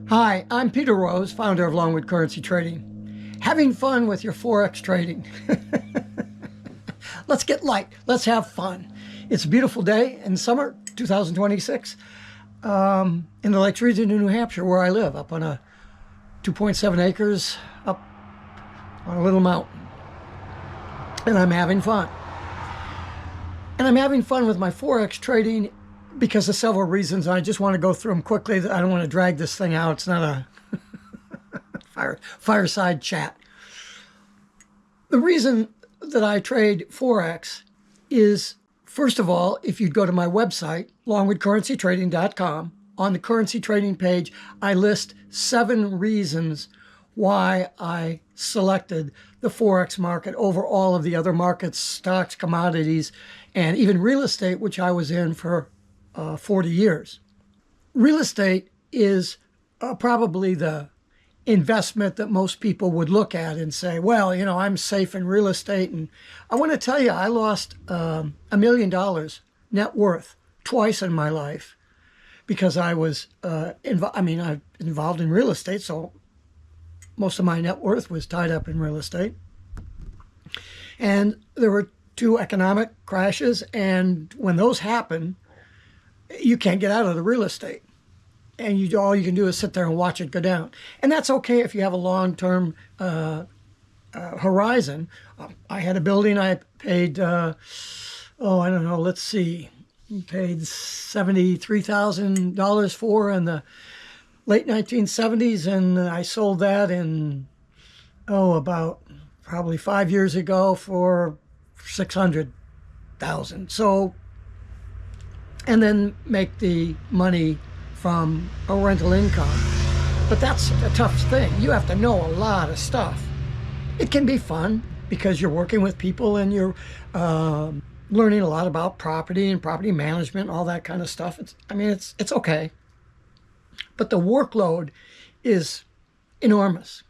Hi, I'm Peter Rose, founder of Longwood Currency Trading. Having fun with your Forex trading. Let's get light. Let's have fun. It's a beautiful day in summer 2026 in the Lakes region of New Hampshire, where I live, up on a 2.7 acres up on a little mountain. And I'm having fun. And I'm having fun with my Forex trading because of several reasons. I just want to go through them quickly. I don't want to drag this thing out. It's not a fireside chat. The reason that I trade Forex is, first of all, if you go to my website, longwoodcurrencytrading.com, on the currency trading page, I list 7 reasons why I selected the Forex market over all of the other markets, stocks, commodities, and even real estate, which I was in for 40 years. Real estate is probably the investment that most people would look at and say, well, you know, I'm safe in real estate. And I want to tell you, I lost $1 million net worth twice in my life because I was I'm involved in real estate. So most of my net worth was tied up in real estate. And there were 2 economic crashes. And when those happen, you can't get out of the real estate. And all you can do is sit there and watch it go down. And that's okay if you have a long-term horizon. I had a building I paid, I don't know, let's see, paid $73,000 for in the late 1970s. And I sold that in, about probably 5 years ago for $600,000. So, and then make the money from a rental income. But that's a tough thing. You have to know a lot of stuff. It can be fun because you're working with people and you're learning a lot about property and property management, all that kind of stuff. It's okay. But the workload is enormous.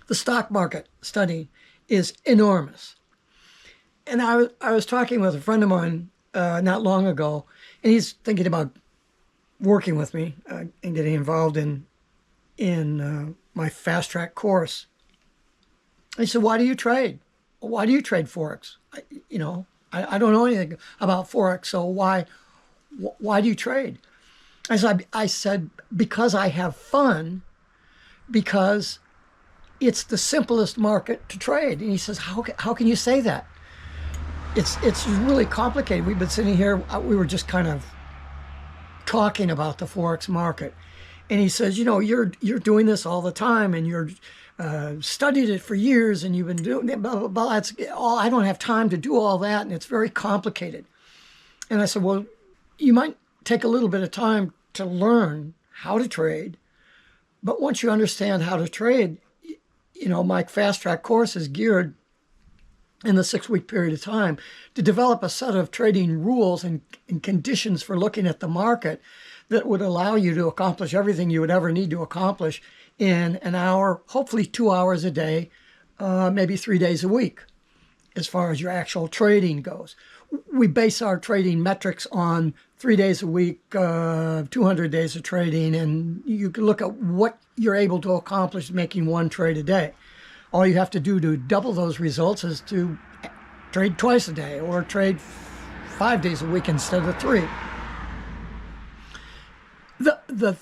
The stock market study is enormous. And I was talking with a friend of mine not long ago, and he's thinking about working with me and getting involved in my fast track course. I said, "Why do you trade? Why do you trade Forex? I don't know anything about Forex, so why do you trade?" I said, because I have fun, because it's the simplest market to trade. And he says, how can you say that? It's really complicated. We've been sitting here, we were just kind of talking about the Forex market. And he says, you're doing this all the time and you're studied it for years and you've been doing it, blah, blah, blah. I don't have time to do all that, and it's very complicated. And I said, well, you might take a little bit of time to learn how to trade. But once you understand how to trade, my fast track course is geared in the 6-week period of time to develop a set of trading rules and conditions for looking at the market that would allow you to accomplish everything you would ever need to accomplish in an hour, hopefully 2 hours a day, maybe 3 days a week, as far as your actual trading goes. We base our trading metrics on 3 days a week, 200 days of trading, and you can look at what you're able to accomplish making 1 trade a day. All you have to do to double those results is to trade twice a day or trade 5 days a week instead of 3. The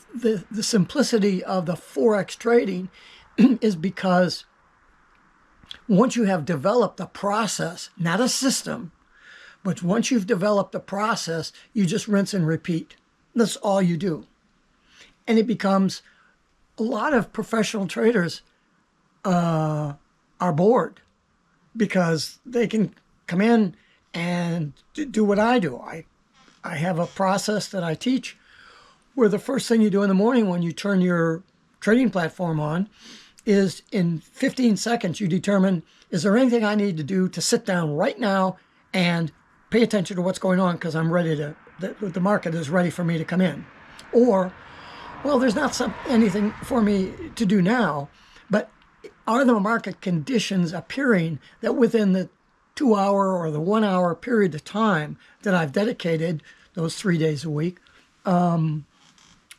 simplicity of the Forex trading is because once you have developed a process, not a system, but once you've developed a process, you just rinse and repeat. That's all you do. And it becomes, a lot of professional traders are bored because they can come in and do what I do. I have a process that I teach where the first thing you do in the morning when you turn your trading platform on is, in 15 seconds, you determine, is there anything I need to do to sit down right now and pay attention to what's going on because I'm ready the market is ready for me to come in. Or, well, there's not anything for me to do now, but are the market conditions appearing that within the 2-hour or the 1-hour period of time that I've dedicated, those 3 days a week,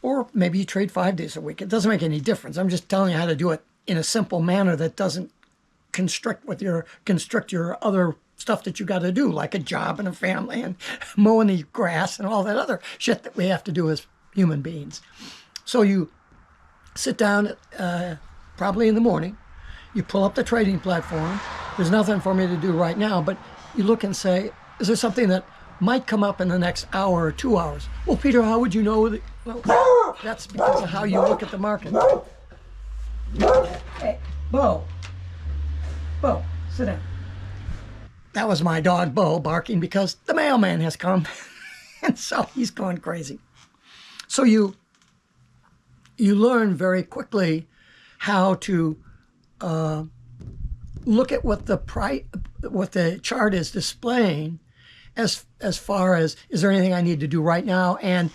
Or maybe you trade 5 days a week. It doesn't make any difference. I'm just telling you how to do it in a simple manner that doesn't constrict your other stuff that you got to do, like a job and a family and mowing the grass and all that other shit that we have to do as human beings. So you sit down probably in the morning, you pull up the trading platform. There's nothing for me to do right now, but you look and say, is there something that might come up in the next hour or 2 hours? Well, Peter, how would you know that? Well, that's because of how you look at the market. Hey, Bo, sit down. That was my dog, Bo, barking because the mailman has come. And so he's going crazy. So you learn very quickly how to look at what the chart is displaying as far as, is there anything I need to do right now? And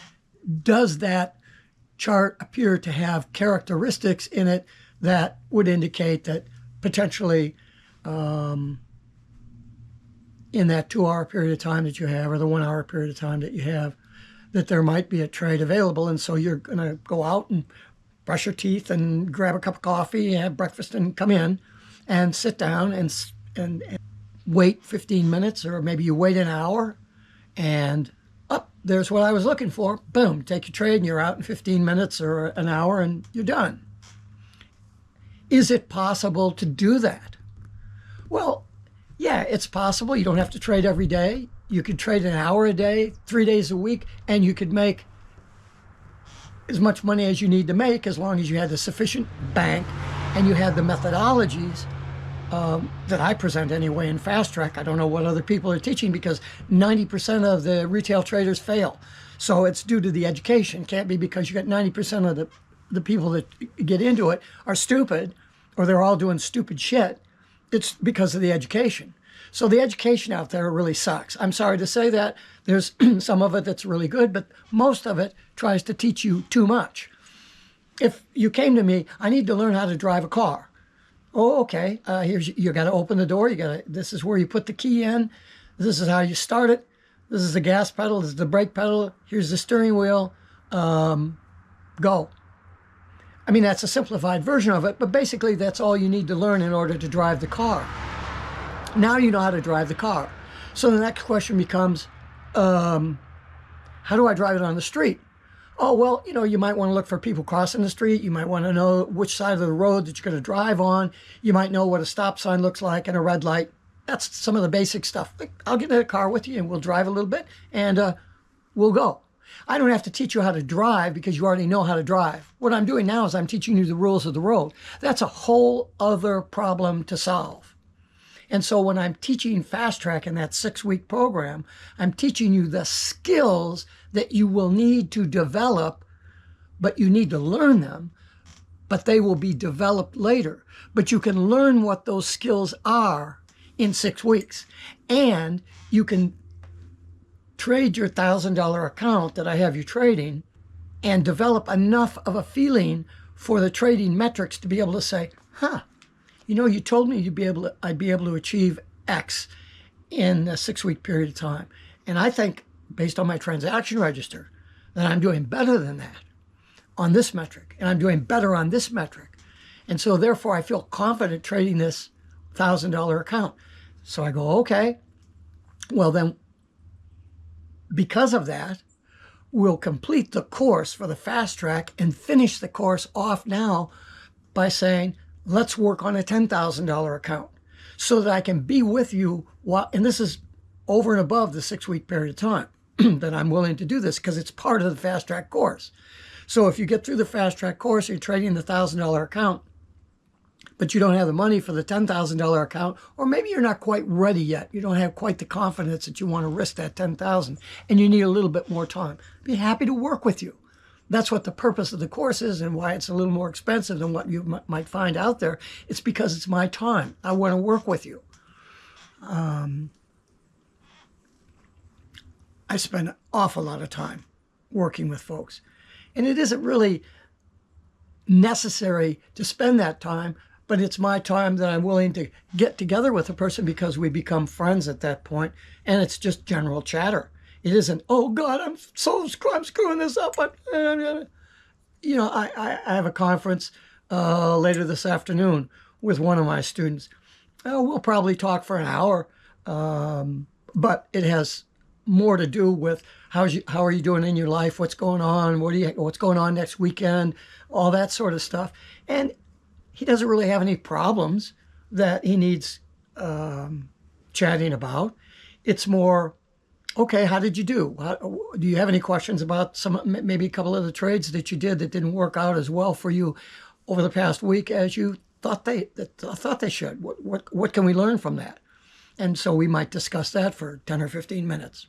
does that chart appear to have characteristics in it that would indicate that potentially in that 2-hour period of time that you have, or the 1-hour period of time that you have, that there might be a trade available. And so you're going to go out and brush your teeth and grab a cup of coffee, have breakfast, and come in and sit down and wait 15 minutes, or maybe you wait an hour, and there's what I was looking for. Boom, take your trade, and you're out in 15 minutes or an hour, and you're done. Is it possible to do that? Well, yeah, it's possible. You don't have to trade every day. You could trade an hour a day, 3 days a week, and you could make as much money as you need to make as long as you had the sufficient bank and you had the methodologies that I present anyway in Fast Track. I don't know what other people are teaching because 90% of the retail traders fail. So it's due to the education. It can't be because you got 90% of the people that get into it are stupid, or they're all doing stupid shit. It's because of the education. So the education out there really sucks. I'm sorry to say that. There's some of it that's really good, but most of it tries to teach you too much. If you came to me, I need to learn how to drive a car. Oh, okay. You got to open the door. This is where you put the key in. This is how you start it. This is the gas pedal. This is the brake pedal. Here's the steering wheel. Go. I mean, that's a simplified version of it, but basically that's all you need to learn in order to drive the car. Now you know how to drive the car. So the next question becomes, how do I drive it on the street? Oh, well, you might want to look for people crossing the street. You might want to know which side of the road that you're going to drive on. You might know what a stop sign looks like and a red light. That's some of the basic stuff. I'll get in the car with you and we'll drive a little bit and we'll go. I don't have to teach you how to drive because you already know how to drive. What I'm doing now is I'm teaching you the rules of the road. That's a whole other problem to solve. And so when I'm teaching Fast Track in that 6-week program, I'm teaching you the skills that you will need to develop, but you need to learn them, but they will be developed later. But you can learn what those skills are in 6 weeks. And you can trade your $1,000 account that I have you trading and develop enough of a feeling for the trading metrics to be able to say, you told me I'd be able to achieve X in a 6-week period of time. And I think, based on my transaction register, that I'm doing better than that on this metric. And I'm doing better on this metric. And so therefore I feel confident trading this $1,000 account. So I go, okay, well then, because of that, we'll complete the course for the Fast Track and finish the course off now by saying, let's work on a $10,000 account so that I can be with you and this is over and above the 6-week period of time that I'm willing to do this because it's part of the Fast Track course. So if you get through the Fast Track course, you're trading the $1,000 account, but you don't have the money for the $10,000 account, or maybe you're not quite ready yet. You don't have quite the confidence that you want to risk that $10,000 and you need a little bit more time. I'd be happy to work with you. That's what the purpose of the course is and why it's a little more expensive than what you might find out there. It's because it's my time. I want to work with you. I spend an awful lot of time working with folks. And it isn't really necessary to spend that time, but it's my time that I'm willing to get together with a person because we become friends at that point, and it's just general chatter. It isn't, oh God, I'm screwing this up. I have a conference later this afternoon with one of my students. We'll probably talk for an hour, but it has more to do with how are you doing in your life, what's going on, what's going on next weekend, all that sort of stuff. And he doesn't really have any problems that he needs chatting about. It's more, okay, how did you do? Do you have any questions about maybe a couple of the trades that you did that didn't work out as well for you over the past week as you thought they should? What can we learn from that? And so we might discuss that for 10 or 15 minutes.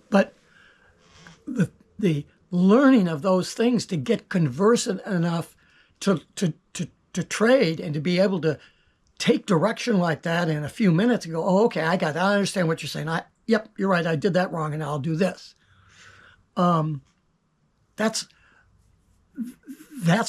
But the learning of those things to get conversant enough to trade and to be able to take direction like that in a few minutes and go, oh, okay, I understand what you're saying. Yep, you're right. I did that wrong, and I'll do this. That's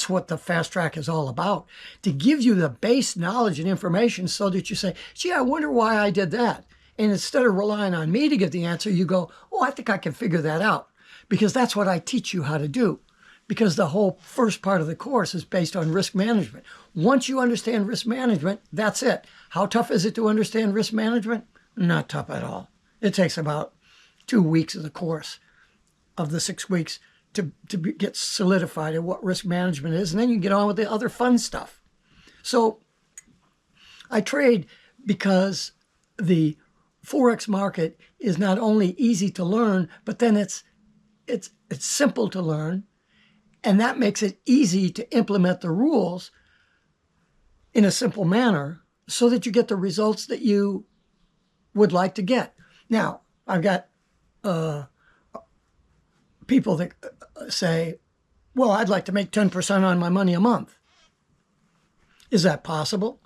what the fast track is all about, to give you the base knowledge and information so that you say, gee, I wonder why I did that. And instead of relying on me to give the answer, you go, oh, I think I can figure that out, because that's what I teach you how to do. Because the whole first part of the course is based on risk management. Once you understand risk management, that's it. How tough is it to understand risk management? Not tough at all. It takes about 2 weeks of the course, of the 6 weeks, to get solidified in what risk management is, and then you get on with the other fun stuff. So I trade because the Forex market is not only easy to learn, but then it's simple to learn, and that makes it easy to implement the rules in a simple manner so that you get the results that you would like to get. Now, I've got people that say, well, I'd like to make 10% on my money a month. Is that possible?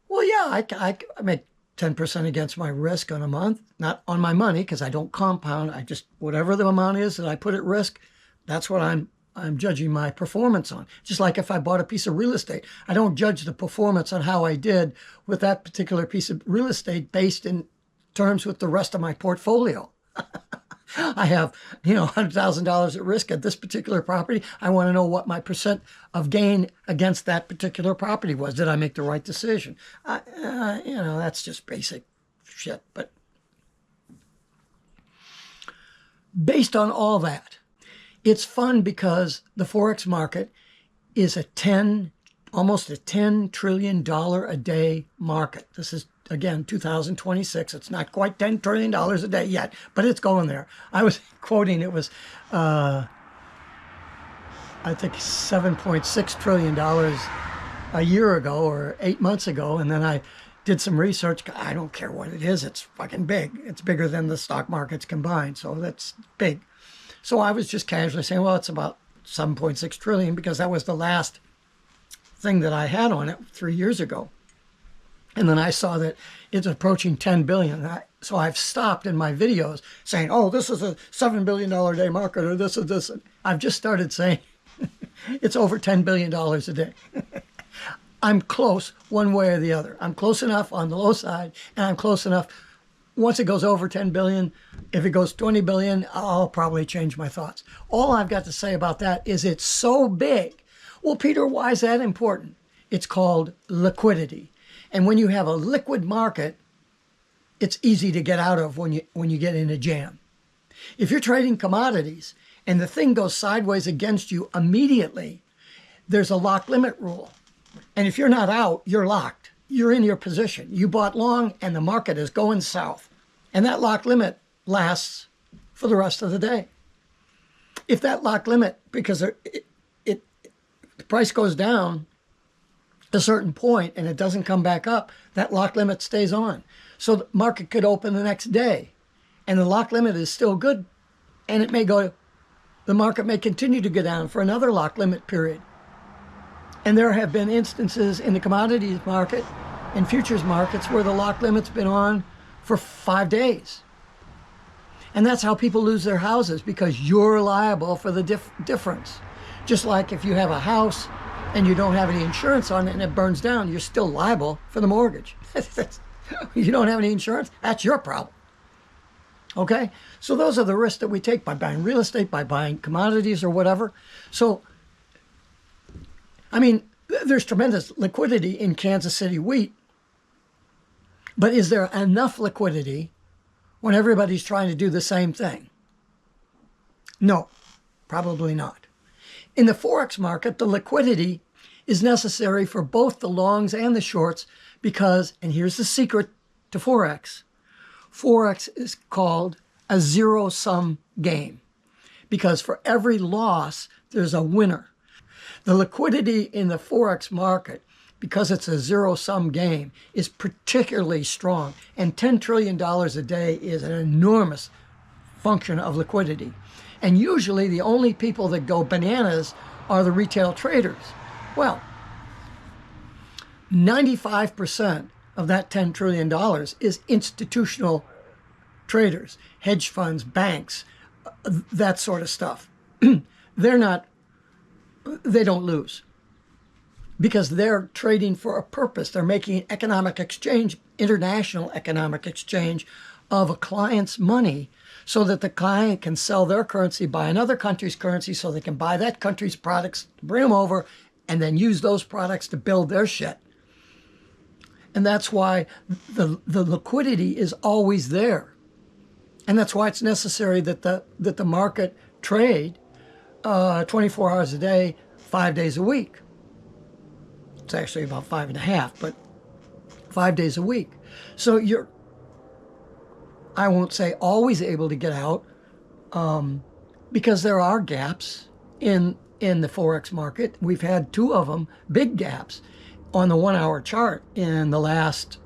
Well, yeah, I make 10% against my risk on a month, not on my money, because I don't compound. I just, whatever the amount is that I put at risk, that's what I'm judging my performance on. Just like if I bought a piece of real estate, I don't judge the performance on how I did with that particular piece of real estate based in terms with the rest of my portfolio. I have, $100,000 at risk at this particular property. I want to know what my percent of gain against that particular property was. Did I make the right decision? That's just basic shit. But based on all that, it's fun because the Forex market is almost a $10 trillion a day market. This is, again, 2026. It's not quite $10 trillion a day yet, but it's going there. I was quoting, it was, I think, $7.6 trillion a year ago or 8 months ago. And then I did some research. I don't care what it is. It's fucking big. It's bigger than the stock markets combined. So that's big. So I was just casually saying, well, it's about 7.6 trillion because that was the last thing that I had on it 3 years ago. And then I saw that it's approaching 10 billion. So I've stopped in my videos saying, oh, this is a $7 billion a day market, or this is this. I've just started saying it's over $10 billion a day. I'm close one way or the other. I'm close enough on the low side, and I'm close enough. Once it goes over 10 billion, if it goes 20 billion, I'll probably change my thoughts. All I've got to say about that is it's so big. Well, Peter, why is that important? It's called liquidity. And when you have a liquid market, it's easy to get out of when you get in a jam. If you're trading commodities and the thing goes sideways against you immediately, there's a lock limit rule. And if you're not out, you're locked. You're in your position. You bought long and the market is going south. And that lock limit lasts for the rest of the day. If that lock limit, because the price goes down a certain point and it doesn't come back up, that lock limit stays on. So the market could open the next day and the lock limit is still good, and the market may continue to go down for another lock limit period. And there have been instances in the commodities market and futures markets where the lock limit's been on for 5 days. And that's how people lose their houses, because you're liable for the difference. Just like if you have a house and you don't have any insurance on it and it burns down, you're still liable for the mortgage. You don't have any insurance, that's your problem. Okay? So those are the risks that we take by buying real estate, by buying commodities or whatever. So, I mean, there's tremendous liquidity in Kansas City wheat, but is there enough liquidity when everybody's trying to do the same thing? No, probably not. In the Forex market, the liquidity is necessary for both the longs and the shorts because, and here's the secret to Forex, Forex is called a zero-sum game because for every loss, there's a winner. The liquidity in the Forex market, because it's a zero-sum game, is particularly strong. And $10 trillion a day is an enormous function of liquidity. And usually the only people that go bananas are the retail traders. Well, 95% of that $10 trillion is institutional traders, hedge funds, banks, that sort of stuff. They don't lose because they're trading for a purpose. They're making economic exchange, international economic exchange of a client's money so that the client can sell their currency, buy another country's currency so they can buy that country's products, bring them over, and then use those products to build their shit. And that's why the liquidity is always there. And that's why it's necessary that the market trade 24 hours a day, 5 days a week. It's actually about 5.5, but 5 days a week. So you're, I won't say always able to get out, because there are gaps in the Forex market. We've had 2 of them, big gaps, on the 1 hour chart in the last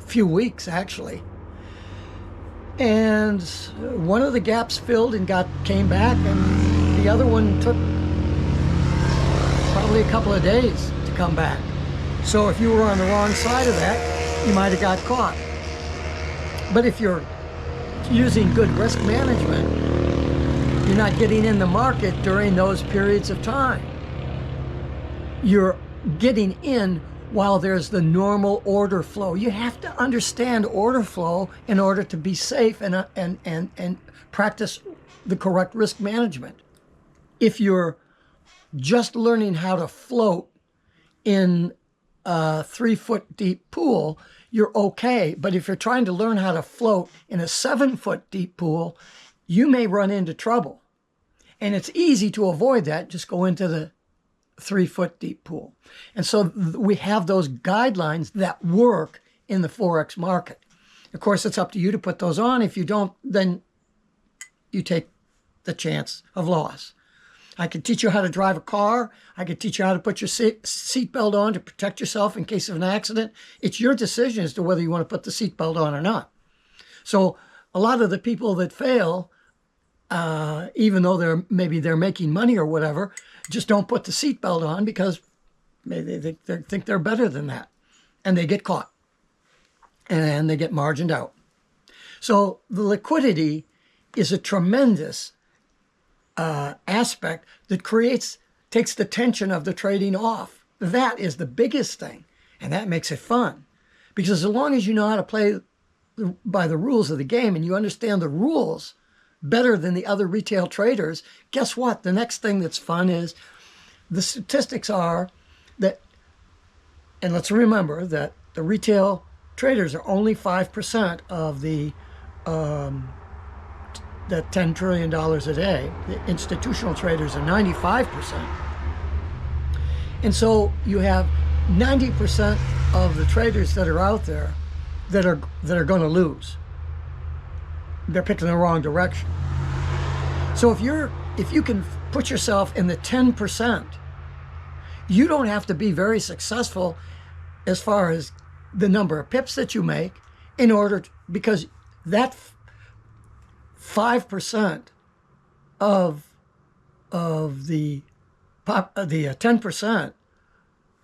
few weeks, actually. And one of the gaps filled and came back, and the other one took probably a couple of days to come back. So if you were on the wrong side of that, you might have got caught. But if you're using good risk management, you're not getting in the market during those periods of time. You're getting in while there's the normal order flow. You have to understand order flow in order to be safe and practice the correct risk management. If you're just learning how to float in a 3-foot deep pool, you're okay. But if you're trying to learn how to float in a 7-foot deep pool, you may run into trouble. And it's easy to avoid that. Just go into the 3-foot deep pool. And so we have those guidelines that work in the Forex market. Of course, it's up to you to put those on. If you don't, then you take the chance of loss. I could teach you how to drive a car. I could teach you how to put your seatbelt on to protect yourself in case of an accident. It's your decision as to whether you want to put the seatbelt on or not. So a lot of the people that fail, even though maybe they're making money or whatever, just don't put the seatbelt on because maybe they think they're better than that. And they get caught. And they get margined out. So the liquidity is a tremendous aspect that takes the tension of the trading off. That is the biggest thing. And that makes it fun. Because as long as you know how to play by the rules of the game and you understand the rules better than the other retail traders, guess what? The next thing that's fun is the statistics are that, and let's remember that the retail traders are only 5% of the $10 trillion a day. The institutional traders are 95%. And so you have 90% of the traders that are out there that are going to lose. They're picking the wrong direction. So if you can put yourself in the 10%, you don't have to be very successful as far as the number of pips that you make because that 5% of the 10%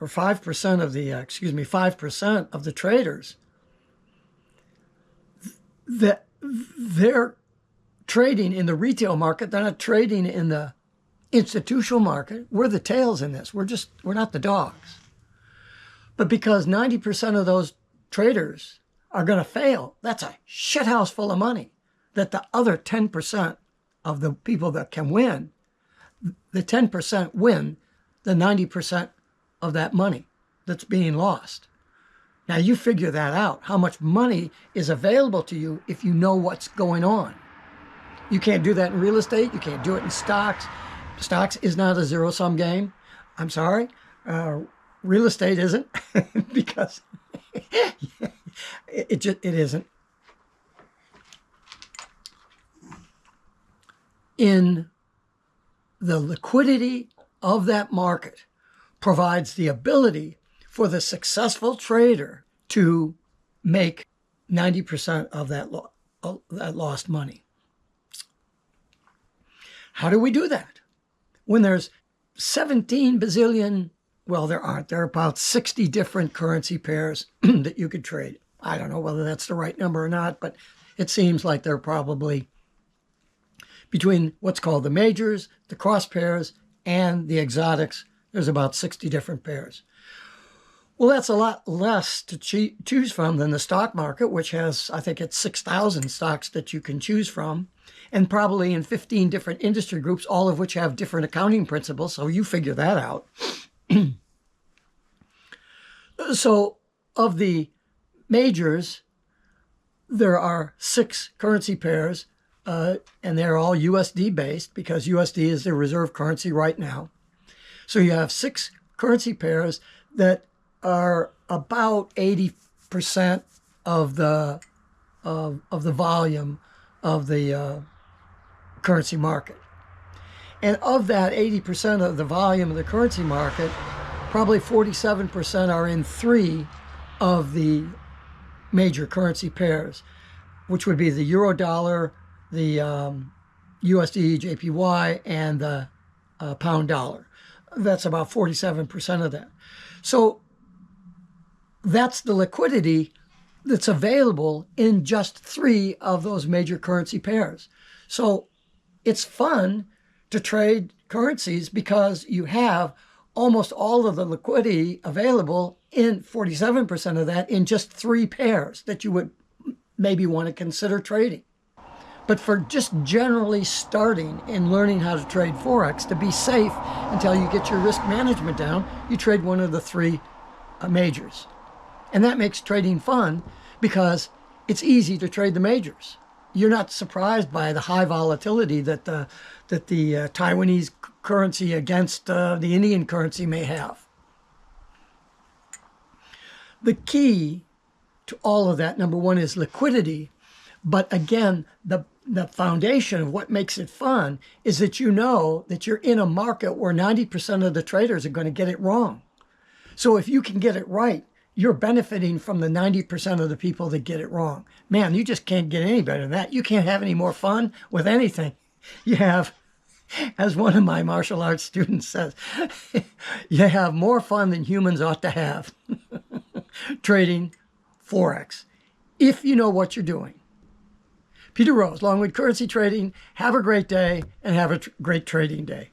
or 5% of the 5% of the traders, that they're trading in the retail market. They're not trading in the institutional market. We're the tails in this. We're not the dogs. But because 90% of those traders are going to fail, that's a shithouse full of money that the other 10% of the people that can win, the 10% win the 90% of that money that's being lost. Now you figure that out, how much money is available to you if you know what's going on. You can't do that in real estate. You can't do it in stocks. Stocks is not a zero-sum game. I'm sorry. Real estate isn't because it isn't. In the liquidity of that market provides the ability for the successful trader to make 90% of that lost money. How do we do that? When there's 17 bazillion, well, there aren't. There are about 60 different currency pairs that you could trade. I don't know whether that's the right number or not, but it seems like they're probably between what's called the majors, the cross pairs, and the exotics. There's about 60 different pairs. Well, that's a lot less to choose from than the stock market, which has, I think it's 6,000 stocks that you can choose from, and probably in 15 different industry groups, all of which have different accounting principles, so you figure that out. So of the majors, there are 6 currency pairs, and they're all USD based because USD is the reserve currency right now. So you have 6 currency pairs that are about 80% of the volume of the currency market. And of that 80% of the volume of the currency market, probably 47% are in 3 of the major currency pairs, which would be the euro dollar, the USD JPY, and the pound dollar. That's about 47% of that. So that's the liquidity that's available in just 3 of those major currency pairs. So it's fun to trade currencies because you have almost all of the liquidity available in 47% of that in just 3 pairs that you would maybe want to consider trading. But for just generally starting and learning how to trade Forex, to be safe until you get your risk management down, you trade one of the 3 majors. And that makes trading fun because it's easy to trade the majors. You're not surprised by the high volatility that the Taiwanese currency against the Indian currency may have. The key to all of that, number one, is liquidity. But again, the foundation of what makes it fun is that you know that you're in a market where 90% of the traders are going to get it wrong. So if you can get it right, you're benefiting from the 90% of the people that get it wrong. Man, you just can't get any better than that. You can't have any more fun with anything. You have, as one of my martial arts students says, you have more fun than humans ought to have trading Forex, if you know what you're doing. Peter Rose, Longwood Currency Trading. Have a great day and have a great trading day.